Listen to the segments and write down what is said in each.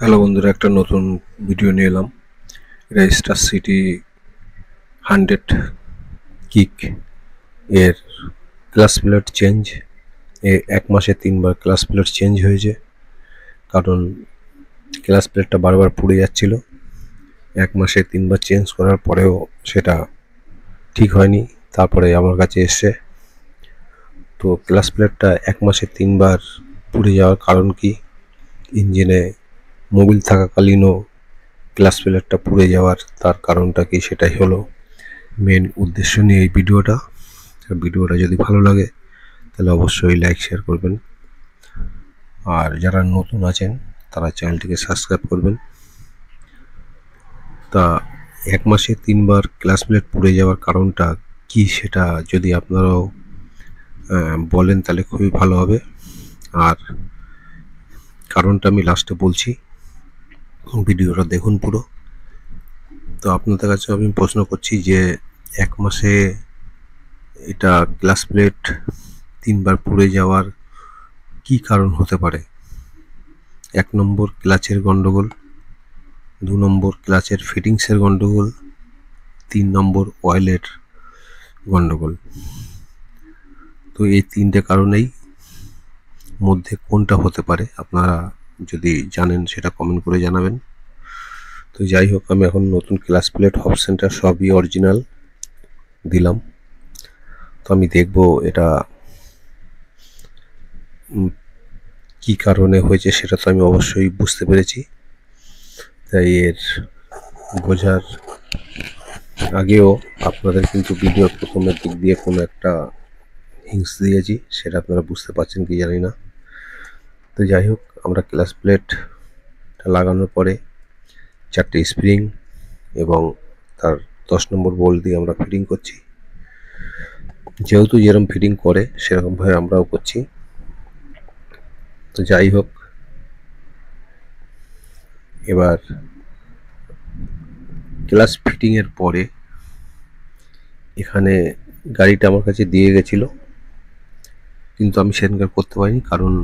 Hello বন্ধুরা, একটা নতুন ভিডিও নিয়ে এলাম। এটা স্টার সিটি 100 কিক এর ক্লাস প্লেট চেঞ্জ। এক মাসে 3বার ক্লাস প্লেট চেঞ্জ হয়েছে, কারণ ক্লাস প্লেটটা বারবার পুড়ে যাচ্ছিল। এক মাসে 3বার চেঞ্জ করার পরেও সেটা ঠিক হয়নি। তারপরে আমার কাছে এসছে। তো ক্লাস প্লেটটা এক মাসে 3বার পুড়ে যাওয়ার কারণ কি, ইঞ্জিনে মোবিল থাকাকালীনও ক্লাস প্লেটটা পুড়ে যাওয়ার তার কারণটা কি, সেটাই হলো মেন উদ্দেশ্য নিয়ে এই ভিডিওটা। ভিডিওটা যদি ভালো লাগে তাহলে অবশ্যই লাইক শেয়ার করবেন, আর যারা নতুন আছেন তারা চ্যানেলটিকে সাবস্ক্রাইব করবেন। তা এক মাসে 3বার ক্লাস প্লেট পুড়ে যাওয়ার কারণটা কি, সেটা যদি আপনারাও বলেন তাহলে খুবই ভালো হবে। আর কারণটা আমি লাস্টে বলছি, ভিডিওটা দেখুন পুরো। তো আপনাদের কাছে আমি প্রশ্ন করছি যে এক মাসে এটা ক্লাস প্লেট 3বার পুড়ে যাওয়ার কি কারণ হতে পারে। 1 নম্বর ক্লাচের গন্ডগোল, 2 নম্বর ক্লাচের ফিটিংসের গন্ডগোল, 3 নম্বর অয়েলের গন্ডগোল। তো এই 3টে কারণেই মধ্যে কোনটা হতে পারে, আপনারা যদি জানেন সেটা কমেন্ট করে জানাবেন। তো যাই হোক, আমি এখন নতুন ক্লাস প্লেট হব সেন্টার সবই অরিজিনাল দিলাম। তো আমি দেখব এটা কি কারণে হয়েছে, সেটা তো আমি অবশ্যই বুঝতে পেরেছি। তাই এর বোঝার আগেও আপনাদের কিন্তু ভিডিওর প্রথমের দিক দিয়ে কোনো একটা হিংস দিয়েছি, সেটা আপনারা বুঝতে পারছেন কি জানি না। তো যাই হোক, আমরা ক্লাস প্লেটটা লাগানোর পরে 4টে স্প্রিং এবং তার 10 নম্বর বোল্ট দিয়ে আমরা ফিটিং করছি। যেহেতু যেরকম ফিটিং করে সেরকমভাবে আমরাও করছি। তো যাই হোক, এবার ক্লাস ফিটিংয়ের পরে এখানে গাড়িটা আমার কাছে দিয়ে গেছিলো, কিন্তু আমি সেদিনকার করতে পারিনি, কারণ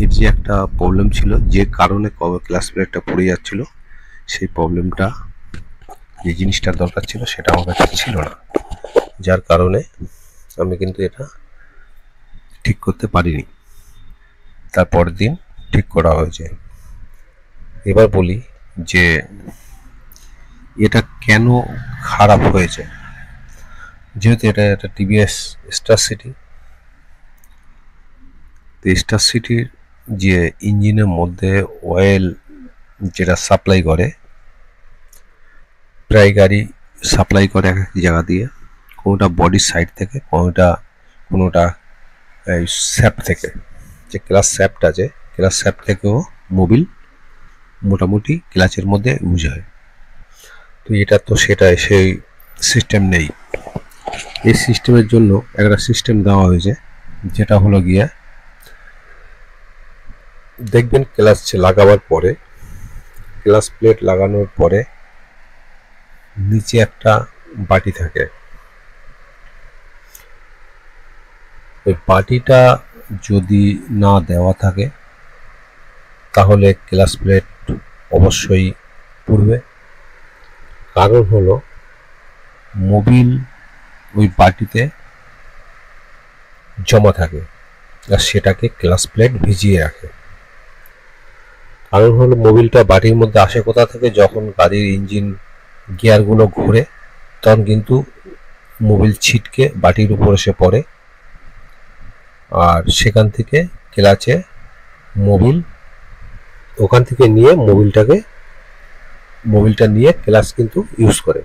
এর যে একটা প্রবলেম ছিল, যে কারণে ক্লাস প্লেটটা পড়ে যাচ্ছিল, সেই প্রবলেমটা, যে জিনিসটার দরকার ছিল সেটা আমার কাছে ছিল না, যার কারণে আমি কিন্তু এটা ঠিক করতে পারিনি। তার পরের দিন ঠিক করা হয়েছে। এবার বলি যে এটা কেন খারাপ হয়েছে। যেহেতু এটা একটা টিভিএস স্টার সিটি, তো স্টার সিটির যে ইঞ্জিনের মধ্যে অয়েল যেটা সাপ্লাই করে, প্রায় গাড়ি সাপ্লাই করে এক এক জায়গা দিয়ে, কোনোটা বডির সাইড থেকে, কোনোটা এই স্যাপ থেকে, যে ক্লাস স্যাপটা আছে, ক্লাস স্যাপ থেকেও মোবিল মোটামুটি ক্লাচের মধ্যে ইউজ হয়। তো এটা তো সেটা সেই সিস্টেম নেই। এই সিস্টেমের জন্য একটা সিস্টেম দেওয়া হয়েছে, যেটা হলো গিয়ে, দেখবেন ক্লাচ লাগাবার পরে, ক্লাস প্লেট লাগানোর পরে নিচে একটা বাটি থাকে। ওই বাটিটা যদি না দেওয়া থাকে তাহলে ক্লাস প্লেট অবশ্যই পুড়বে। কারণ হলো মোবিল ওই বাটিতে জমা থাকে আর সেটাকে ক্লাস প্লেট ভিজিয়ে রাখে। কারণ হলো মোবিলটা বাটির মধ্যে আসে কোথা থেকে, যখন গাড়ির ইঞ্জিন গিয়ারগুলো ঘুরে তখন কিন্তু মোবিল ছিটকে বাটির উপর এসে পড়ে, আর সেখান থেকে ক্লাচে মোবিল, ওখান থেকে নিয়ে মোবিলটা নিয়ে ক্লাচ কিন্তু ইউজ করে।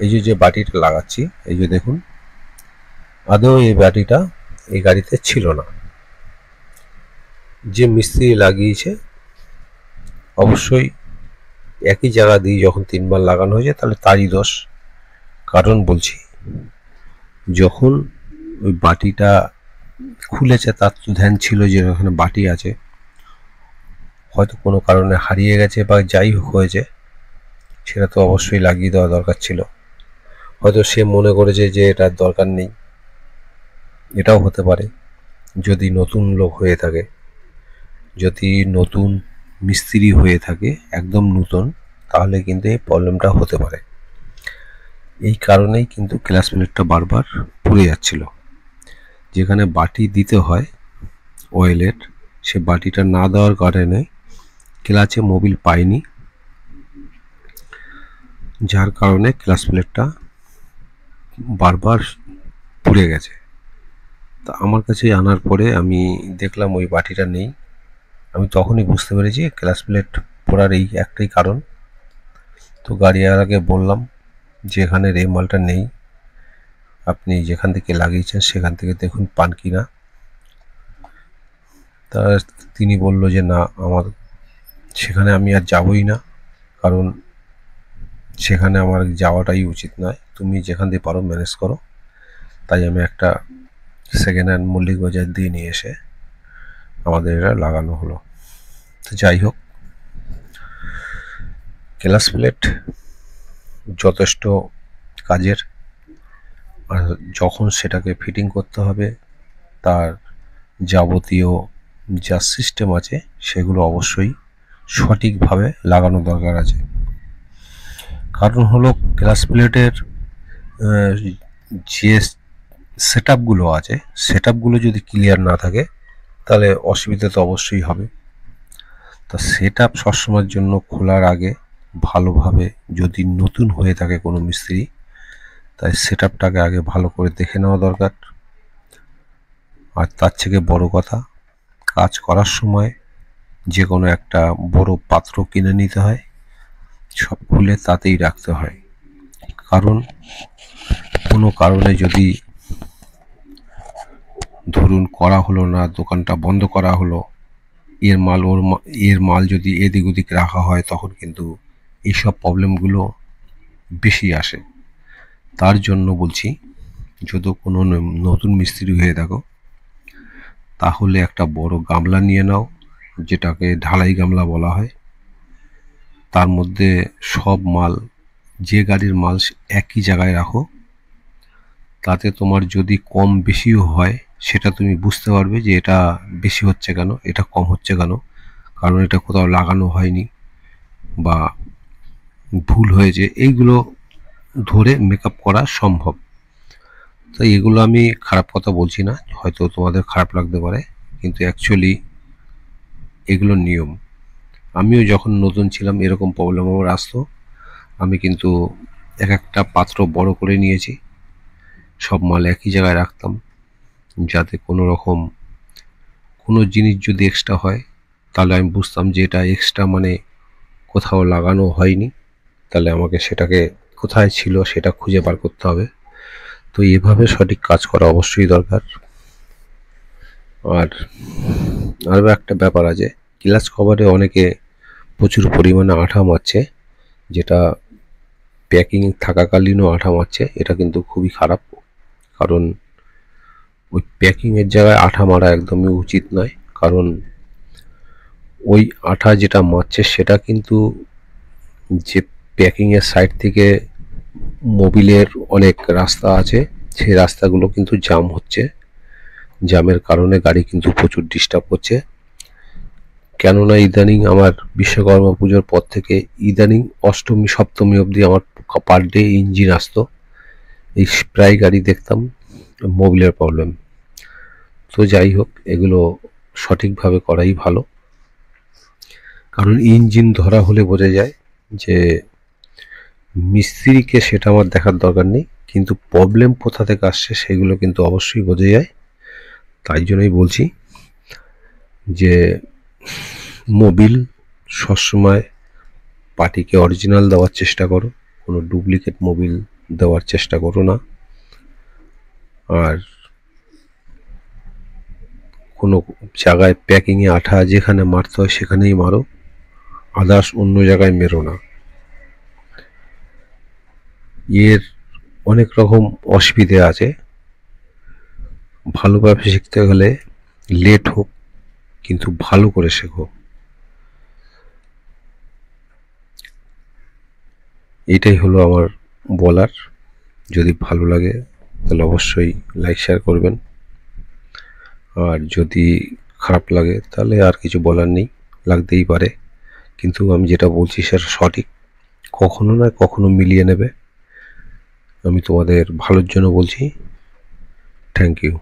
এই যে বাটিটা লাগাচ্ছি, এই যে দেখুন, আদৌ এই বাটিটা এই গাড়িতে ছিল না। যে মিস্ত্রি লাগিয়েছে অবশ্যই একই জায়গা দিয়ে যখন 3বার লাগানো হয়েছে তাহলে তারই দোষ। কারণ বলছি, যখন ওই বাটিটা খুলেছে তার তো ধ্যান ছিল যে ওখানে বাটি আছে, হয়তো কোনো কারণে হারিয়ে গেছে বা যাই হয়েছে, সেটা তো অবশ্যই লাগিয়ে দেওয়া দরকার ছিল। হয়তো সে মনে করেছে যে এটার দরকার নেই, এটাও হতে পারে যদি নতুন লোক হয়ে থাকে। যদি নতুন মিস্ত্রি হয়ে থাকে, একদম নতুন, তাহলে কিন্তু এই প্রবলেমটা হতে পারে। এই কারণেই কিন্তু ক্লাচ প্লেটটা বারবার পুড়ে যাচ্ছিল। যেখানে বাটি দিতে হয় অয়েলের, সে বাটিটা না দেওয়ার কারণে ক্লাচে মোবিল পায়নি, যার কারণে ক্লাচ প্লেটটা বারবার পুড়ে গেছে। তা আমার কাছে আনার পরে আমি দেখলাম ওই বাটিটা নেই। আমি তখনই বুঝতে পেরেছি ক্লাচ প্লেট পোড়ার এই একটাই কারণ। তো গাড়িওয়ালাকে বললাম যে এখানের এই মালটা নেই, আপনি যেখান থেকে লাগিয়েছেন সেখান থেকে দেখুন পান কি না। তা তিনি বলল যে না, আমার সেখানে আমি আর যাবই না, কারণ সেখানে আমার যাওয়াটাই উচিত নয়, তুমি যেখান দিয়ে পারো ম্যানেজ করো। তাই আমি একটা সেকেন্ড হ্যান্ড মল্লিক বাজার দিয়ে নিয়ে এসে আমাদের এটা লাগানো হলো। তো যাই হোক, ক্লাচ প্লেট যথেষ্ট কাজের, আর যখন সেটাকে ফিটিং করতে হবে তার যাবতীয় যা সিস্টেম আছে সেগুলো অবশ্যই সঠিকভাবে লাগানো দরকার আছে। কারণ হলো ক্লাচ প্লেটের যে সেটআপগুলো আছে, সেটআপগুলো যদি ক্লিয়ার না থাকে তাহলে অসুবিধা তো অবশ্যই হবে। তা সেটআপ সবসময়ের জন্য খোলার আগে ভালোভাবে, যদি নতুন হয়ে থাকে কোনো মিস্ত্রি, তাই সেটআপটাকে আগে ভালো করে দেখে নেওয়া দরকার। আর তার থেকে বড় কথা, কাজ করার সময় যে কোনো একটা বড় পাত্র কিনে নিতে হয়, সব খুলে তাতেই রাখতে হয়। কারণ কোনো কারণে যদি ধরুন করা হলো না, দোকানটা বন্ধ করা হলো, এর মাল যদি এদিক ওদিক রাখা হয়, তখন কিন্তু এইসব প্রবলেমগুলো বেশি আসে। তার জন্য বলছি, যদি কোনো নতুন মিস্ত্রি হয়ে থাকো তাহলে একটা বড় গামলা নিয়ে নাও, যেটাকে ঢালাই গামলা বলা হয়। তার মধ্যে সব মাল, যে গাড়ির মাল একই জায়গায় রাখো, তাতে তোমার যদি কম বেশিও হয় সেটা তুমি বুঝতে পারবে যে এটা বেশি হচ্ছে কেন, এটা কম হচ্ছে কেন, কারণ এটা কোথাও লাগানো হয়নি বা ভুল হয়েছে, এইগুলো ধরে মেকআপ করা সম্ভব। তো এগুলো আমি খারাপ কথা বলছি না, হয়তো তোমাদের খারাপ লাগতে পারে, কিন্তু অ্যাকচুয়ালি এগুলো নিয়ম। আমিও যখন নতুন ছিলাম এরকম প্রবলেম আমার আসতো। আমি কিন্তু এক একটা পাত্র বড় করে নিয়েছি, সব মাল একই জায়গায় রাখতাম, যাতে কোনো রকম কোনো জিনিস যদি এক্সট্রা হয় তাহলে আমি বুঝতাম যে এটা এক্সট্রা, মানে কোথাও লাগানো হয়নি, তাহলে আমাকে সেটাকে কোথায় ছিল সেটা খুঁজে বার করতে হবে। তো এভাবে সঠিক কাজ করা অবশ্যই দরকার। আর আরও একটা ব্যাপার আছে, ক্লাচ কভারে অনেকে প্রচুর পরিমাণে আঠা মারছে, যেটা প্যাকিং থাকাকালীনও আঠা মারছে। এটা কিন্তু খুবই খারাপ, কারণ ওই প্যাকিংয়ের জায়গায় আঠা মারা একদমই উচিত নয়। কারণ ওই আঠা যেটা মারছে সেটা কিন্তু যে প্যাকিংয়ের সাইড থেকে মোবিলের অনেক রাস্তা আছে, সেই রাস্তাগুলো কিন্তু জাম হচ্ছে, জামের কারণে গাড়ি কিন্তু প্রচুর ডিস্টার্ব হচ্ছে। কেননা ইদানিং আমার বিশ্বকর্মা পুজোর পর থেকে ইদানিং অষ্টমী সপ্তমী অবধি আমার পার ডে ইঞ্জিন আসতো, এই প্রায় গাড়ি দেখতাম মোবিলের প্রবলেম। তো যাই হোক, এগুলো সঠিকভাবে করাই ভালো, কারণ ইঞ্জিন ধরা হলে বোঝা যায় যে মিস্ত্রিকে সেটা আমার দেখার দরকার নেই, কিন্তু প্রবলেম কোথা থেকে আসছে সেগুলো কিন্তু অবশ্যই বোঝা যায়। তাই জন্যই বলছি যে মোবিল সবসময় পার্টিকে অরিজিনাল দেওয়ার চেষ্টা করো, কোনো ডুপ্লিকেট মোবিল দেওয়ার চেষ্টা করো না। আর কোনো জায়গায় প্যাকিংয়ে আঠা যেখানে মারতে হয় সেখানেই মারো, আদার্স অন্য জায়গায় মেরো না। এর অনেক রকম অসুবিধে আছে, ভালোভাবে শিখতে গেলে লেট হোক কিন্তু ভালো করে শেখো। এটাই হলো আমার বলার। যদি ভালো লাগে তাহলে অবশ্যই লাইক শেয়ার করবেন, আর যদি খারাপ লাগে তাহলে আর কিছু বলার নেই, লাগতেই পারে, কিন্তু আমি যেটা বলছি সেটা সঠিক, কখনো না কখনো মিলিয়ে নেবে। আমি তোমাদের ভালোর জন্য বলছি। Thank you.